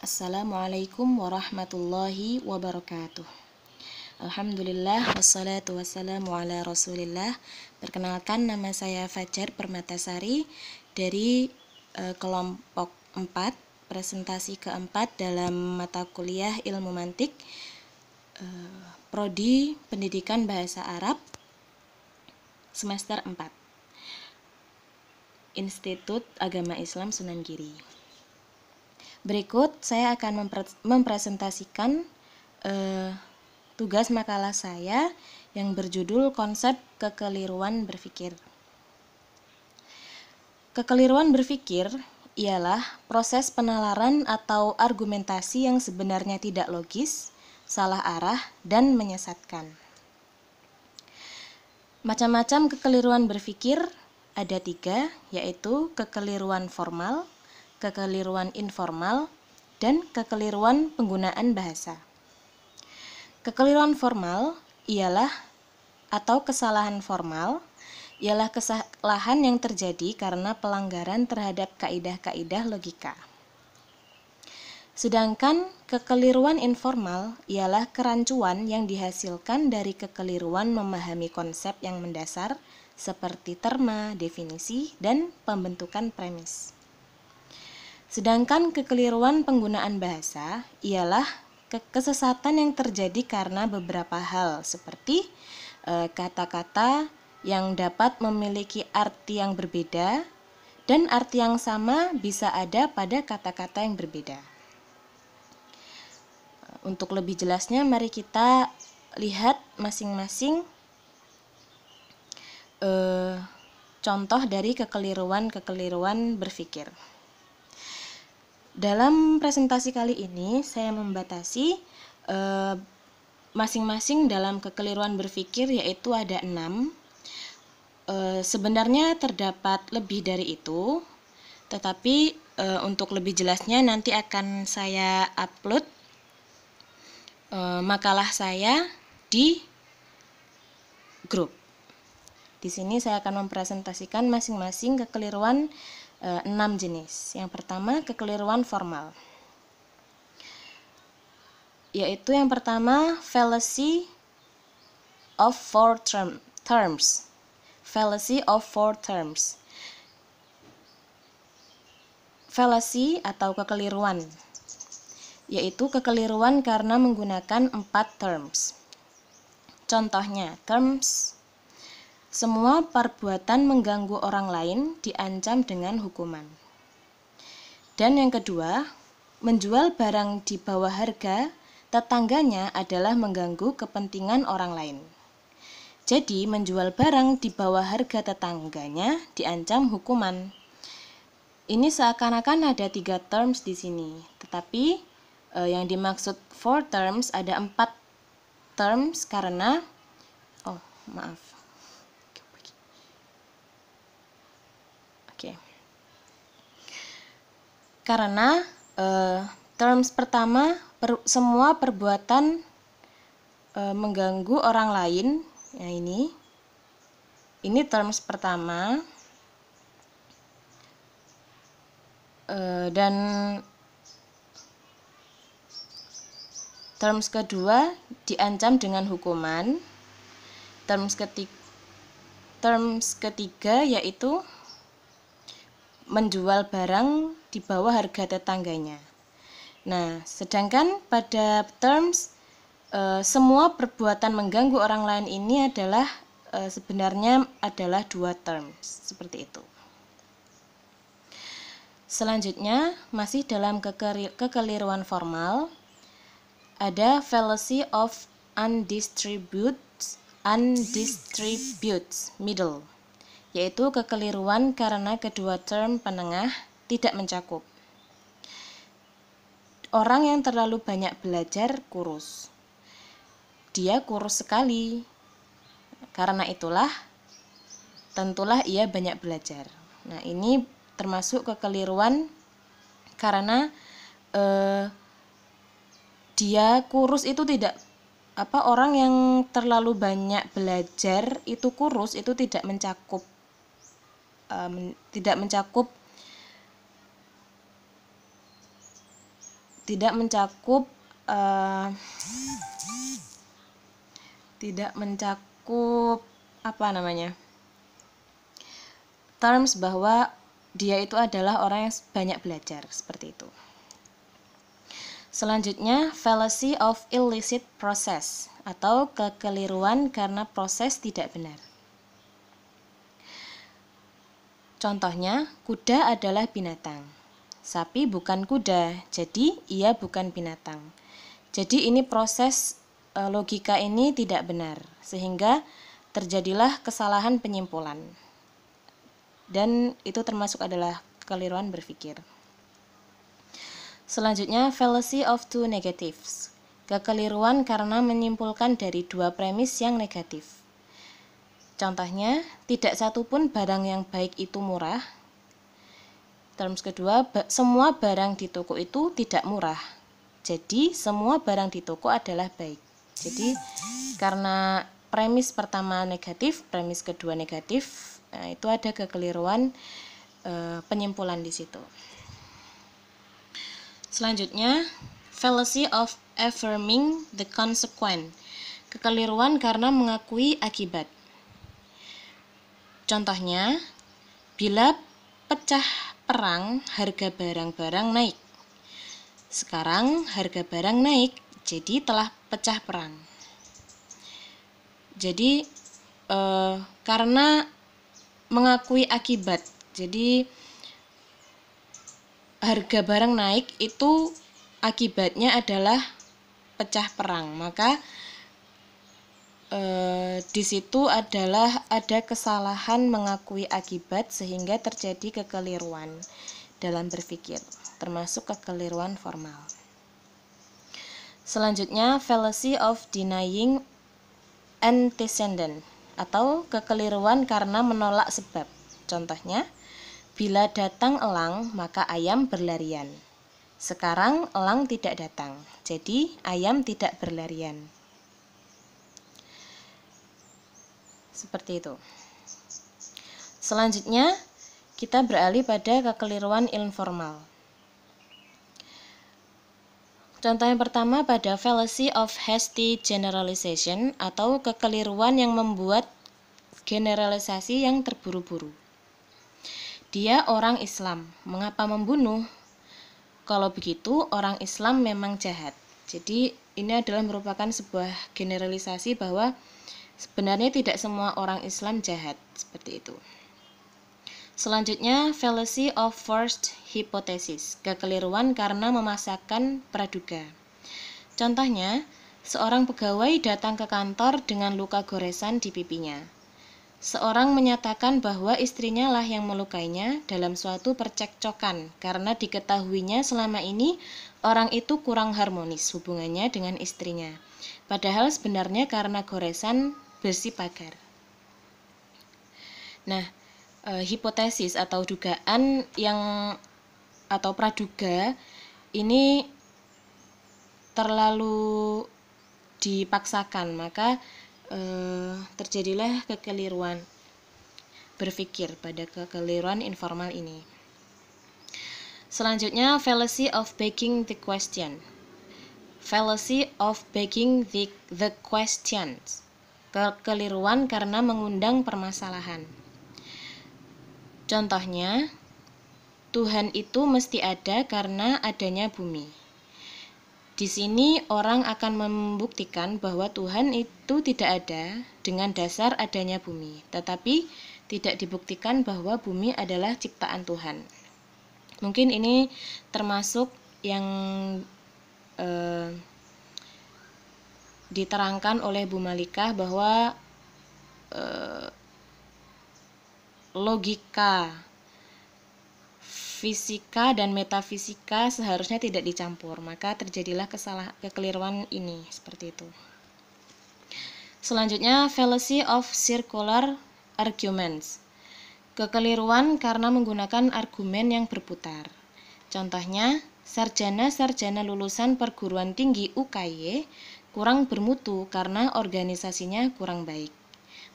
Assalamualaikum warahmatullahi wabarakatuh. Alhamdulillah wassalatu wassalamu ala rasulillah. Perkenalkan, nama saya Fajar Permatasari dari kelompok 4, presentasi keempat dalam mata kuliah Ilmu Mantik, Prodi Pendidikan Bahasa Arab, semester 4, Institut Agama Islam Sunan Giri. Berikut saya akan mempresentasikan tugas makalah saya yang berjudul Konsep Kekeliruan Berpikir. Kekeliruan berpikir ialah proses penalaran atau argumentasi yang sebenarnya tidak logis, salah arah, dan menyesatkan. Macam-macam kekeliruan berpikir ada 3, yaitu kekeliruan formal, kekeliruan informal, dan kekeliruan penggunaan bahasa. Kekeliruan formal ialah atau kesalahan formal ialah kesalahan yang terjadi karena pelanggaran terhadap kaidah-kaidah logika. Sedangkan kekeliruan informal ialah kerancuan yang dihasilkan dari kekeliruan memahami konsep yang mendasar seperti terma, definisi, dan pembentukan premis. Sedangkan kekeliruan penggunaan bahasa ialah kesesatan yang terjadi karena beberapa hal seperti kata-kata yang dapat memiliki arti yang berbeda dan arti yang sama bisa ada pada kata-kata yang berbeda. Untuk lebih jelasnya, mari kita lihat masing-masing contoh dari kekeliruan berpikir. Dalam presentasi kali ini saya membatasi masing-masing dalam kekeliruan berpikir, yaitu ada 6. Sebenarnya terdapat lebih dari itu, tetapi untuk lebih jelasnya nanti akan saya upload makalah saya di grup. Di sini saya akan mempresentasikan masing-masing kekeliruan 6 jenis. Yang pertama, kekeliruan formal, yaitu yang pertama fallacy of four terms. Fallacy of four terms. Fallacy atau kekeliruan, yaitu kekeliruan karena menggunakan 4 terms. Contohnya, terms: semua perbuatan mengganggu orang lain diancam dengan hukuman. Dan yang kedua, menjual barang di bawah harga tetangganya adalah mengganggu kepentingan orang lain. Jadi, menjual barang di bawah harga tetangganya diancam hukuman. Ini seakan-akan ada 3 terms di sini, tetapi yang dimaksud 4 terms ada 4 terms karena Karena terms pertama, semua perbuatan mengganggu orang lain. Ya, ini terms pertama. Dan terms kedua diancam dengan hukuman. Terms ketiga yaitu menjual barang di bawah harga tetangganya. Nah, sedangkan pada terms semua perbuatan mengganggu orang lain ini adalah sebenarnya adalah 2 terms, seperti itu. Selanjutnya, masih dalam kekeliruan formal, ada fallacy of undistributed middle, yaitu kekeliruan karena kedua term penengah tidak mencakup. Orang yang terlalu banyak belajar kurus. Dia kurus sekali. Karena itulah, tentulah ia banyak belajar. Nah, ini termasuk kekeliruan karena dia kurus itu tidak orang yang terlalu banyak belajar itu kurus itu tidak mencakup tidak mencakup terms bahwa dia itu adalah orang yang banyak belajar, seperti itu. Selanjutnya, fallacy of illicit process atau kekeliruan karena proses tidak benar. Contohnya, kuda adalah binatang. Sapi bukan kuda, jadi ia bukan binatang. Jadi ini proses logika ini tidak benar, sehingga terjadilah kesalahan penyimpulan. Dan itu termasuk adalah kekeliruan berpikir. Selanjutnya, fallacy of two negatives. Kekeliruan karena menyimpulkan dari dua premis yang negatif. Contohnya, tidak satupun barang yang baik itu murah. Terus kedua, semua barang di toko itu tidak murah. Jadi, semua barang di toko adalah baik. Jadi, karena premis pertama negatif, premis kedua negatif, itu ada kekeliruan penyimpulan di situ. Selanjutnya, fallacy of affirming the consequent. Kekeliruan karena mengakui akibat. Contohnya, bila pecah perang, harga barang-barang naik. Sekarang harga barang naik, jadi telah pecah perang. Jadi, karena mengakui akibat, jadi harga barang naik itu akibatnya adalah pecah perang, maka di situ adalah ada kesalahan mengakui akibat sehingga terjadi kekeliruan dalam berpikir, termasuk kekeliruan formal. Selanjutnya, fallacy of denying antecedent atau kekeliruan karena menolak sebab. Contohnya, bila datang elang, maka ayam berlarian. Sekarang elang tidak datang, jadi ayam tidak berlarian. Seperti itu. Selanjutnya, kita beralih pada kekeliruan informal. Contoh yang pertama pada fallacy of hasty generalization atau kekeliruan yang membuat generalisasi yang terburu-buru. Dia orang Islam, mengapa membunuh? Kalau begitu, orang Islam memang jahat. Jadi, ini adalah merupakan sebuah generalisasi bahwa sebenarnya tidak semua orang Islam jahat, seperti itu. Selanjutnya, fallacy of first hypothesis, kekeliruan karena memasakkan praduga. Contohnya, seorang pegawai datang ke kantor dengan luka goresan di pipinya. Seorang menyatakan bahwa istrinya lah yang melukainya dalam suatu percekcokan karena diketahuinya selama ini orang itu kurang harmonis hubungannya dengan istrinya. Padahal sebenarnya karena goresan besi pagar. Nah, hipotesis atau dugaan atau praduga ini terlalu dipaksakan, maka terjadilah kekeliruan berpikir pada kekeliruan informal ini. Selanjutnya, fallacy of begging the question. Fallacy of begging the questions. Kekeliruan karena mengundang permasalahan. Contohnya, Tuhan itu mesti ada karena adanya bumi. Di sini orang akan membuktikan bahwa Tuhan itu tidak ada dengan dasar adanya bumi, tetapi tidak dibuktikan bahwa bumi adalah ciptaan Tuhan. Mungkin ini termasuk yang diterangkan oleh Bu Malikah bahwa logika, fisika dan metafisika seharusnya tidak dicampur, maka terjadilah kekeliruan ini seperti itu. Selanjutnya, fallacy of circular arguments. Kekeliruan karena menggunakan argumen yang berputar. Contohnya, sarjana-sarjana lulusan perguruan tinggi UKY kurang bermutu karena organisasinya kurang baik.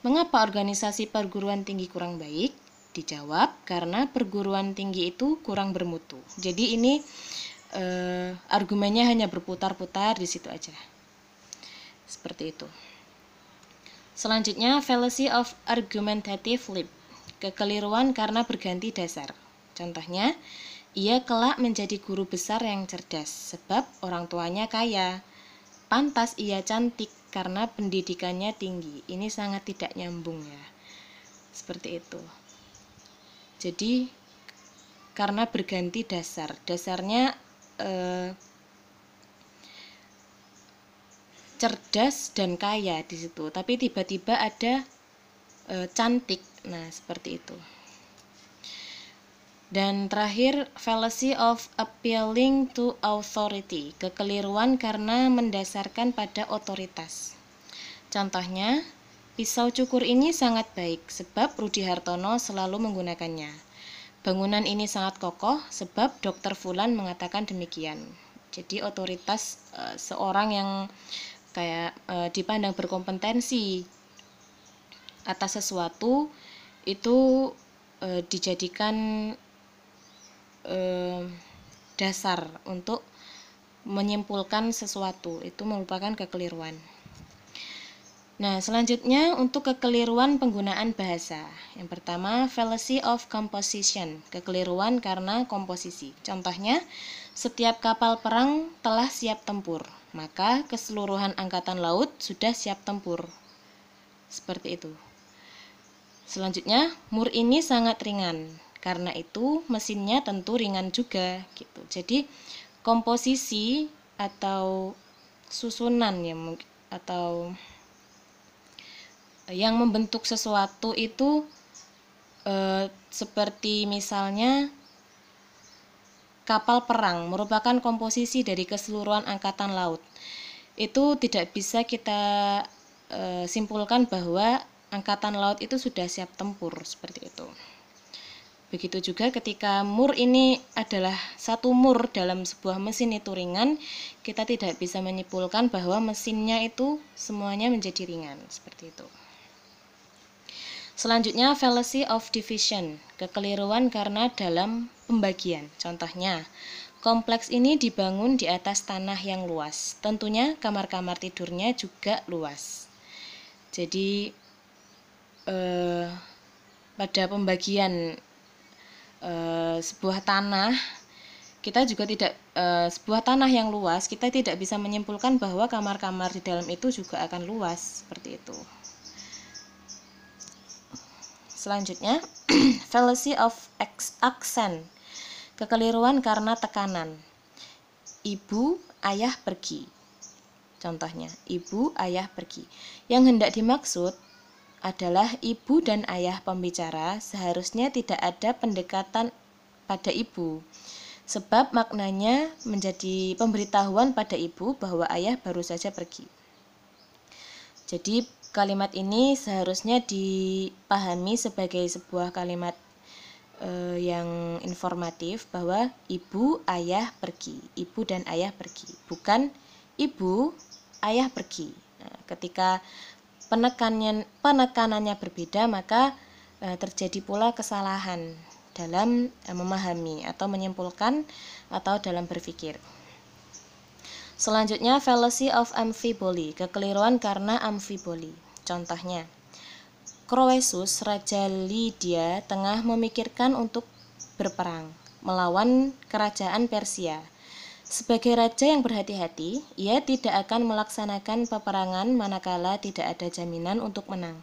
Mengapa organisasi perguruan tinggi kurang baik? Dijawab, karena perguruan tinggi itu kurang bermutu. Jadi ini argumennya hanya berputar-putar di situ aja. Seperti itu. Selanjutnya, fallacy of argumentative leap, kekeliruan karena berganti dasar. Contohnya, ia kelak menjadi guru besar yang cerdas sebab orang tuanya kaya. Pantas ia cantik karena pendidikannya tinggi. Ini sangat tidak nyambung ya. Seperti itu. Jadi karena berganti dasar. Dasarnya cerdas dan kaya di situ, tapi tiba-tiba ada cantik. Nah, seperti itu. Dan terakhir, fallacy of appealing to authority, kekeliruan karena mendasarkan pada otoritas. Contohnya, pisau cukur ini sangat baik sebab Rudi Hartono selalu menggunakannya. Bangunan ini sangat kokoh sebab Dr. Fulan mengatakan demikian. Jadi otoritas seorang yang kayak dipandang berkompetensi atas sesuatu itu dijadikan dasar untuk menyimpulkan sesuatu. Itu merupakan kekeliruan. Nah, selanjutnya untuk kekeliruan penggunaan bahasa. Yang pertama, fallacy of composition, kekeliruan karena komposisi. Contohnya, setiap kapal perang telah siap tempur, maka keseluruhan angkatan laut sudah siap tempur. Seperti itu. Selanjutnya, mur ini sangat ringan. Karena itu mesinnya tentu ringan juga gitu. Jadi komposisi atau susunan ya atau yang membentuk sesuatu itu seperti misalnya kapal perang merupakan komposisi dari keseluruhan angkatan laut. Itu tidak bisa kita simpulkan bahwa angkatan laut itu sudah siap tempur, seperti itu. Begitu juga ketika mur ini adalah satu mur dalam sebuah mesin itu ringan, kita tidak bisa menyimpulkan bahwa mesinnya itu semuanya menjadi ringan, seperti itu. Selanjutnya, fallacy of division, kekeliruan karena dalam pembagian. Contohnya, kompleks ini dibangun di atas tanah yang luas. Tentunya kamar-kamar tidurnya juga luas. Jadi pada pembagian sebuah tanah, kita juga tidak sebuah tanah yang luas, kita tidak bisa menyimpulkan bahwa kamar-kamar di dalam itu juga akan luas, seperti itu. Selanjutnya, fallacy of accent, kekeliruan karena tekanan. Ibu, ayah pergi. Contohnya, ibu, ayah pergi. Yang hendak dimaksud adalah ibu dan ayah pembicara seharusnya tidak ada pendekatan pada ibu. Sebab maknanya menjadi pemberitahuan pada ibu bahwa ayah baru saja pergi. Jadi kalimat ini seharusnya dipahami sebagai sebuah kalimat yang informatif bahwa ibu, ayah pergi, ibu dan ayah pergi, bukan ibu, ayah pergi. Nah, ketika penekanannya berbeda, maka terjadi pula kesalahan dalam memahami atau menyimpulkan atau dalam berpikir. Selanjutnya, fallacy of amphiboly, kekeliruan karena amfiboli. Contohnya, Croesus, Raja Lydia, tengah memikirkan untuk berperang melawan kerajaan Persia. Sebagai raja yang berhati-hati, ia tidak akan melaksanakan peperangan manakala tidak ada jaminan untuk menang.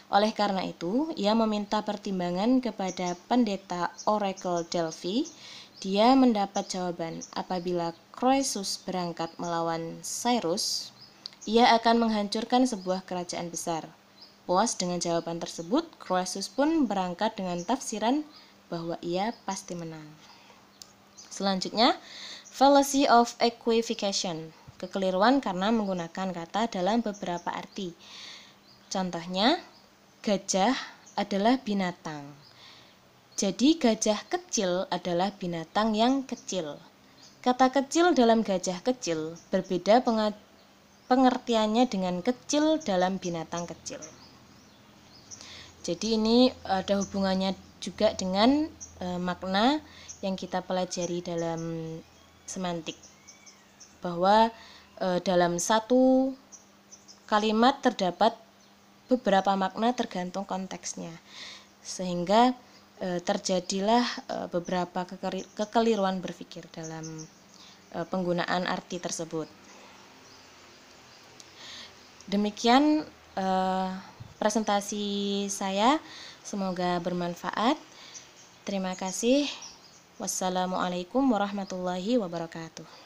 Oleh karena itu, ia meminta pertimbangan kepada pendeta Oracle Delphi. Dia mendapat jawaban, apabila Croesus berangkat melawan Cyrus, ia akan menghancurkan sebuah kerajaan besar. Puas dengan jawaban tersebut, Croesus pun berangkat dengan tafsiran bahwa ia pasti menang. Selanjutnya, fallacy of equivocation, kekeliruan karena menggunakan kata dalam beberapa arti. Contohnya, gajah adalah binatang. Jadi gajah kecil adalah binatang yang kecil. Kata kecil dalam gajah kecil berbeda pengertiannya dengan kecil dalam binatang kecil. Jadi ini ada hubungannya juga dengan makna yang kita pelajari dalam semantik, bahwa dalam satu kalimat terdapat beberapa makna tergantung konteksnya, sehingga terjadilah beberapa kekeliruan berpikir dalam penggunaan arti tersebut. Demikian presentasi saya, semoga bermanfaat. Terima kasih. Wassalamualaikum warahmatullahi wabarakatuh.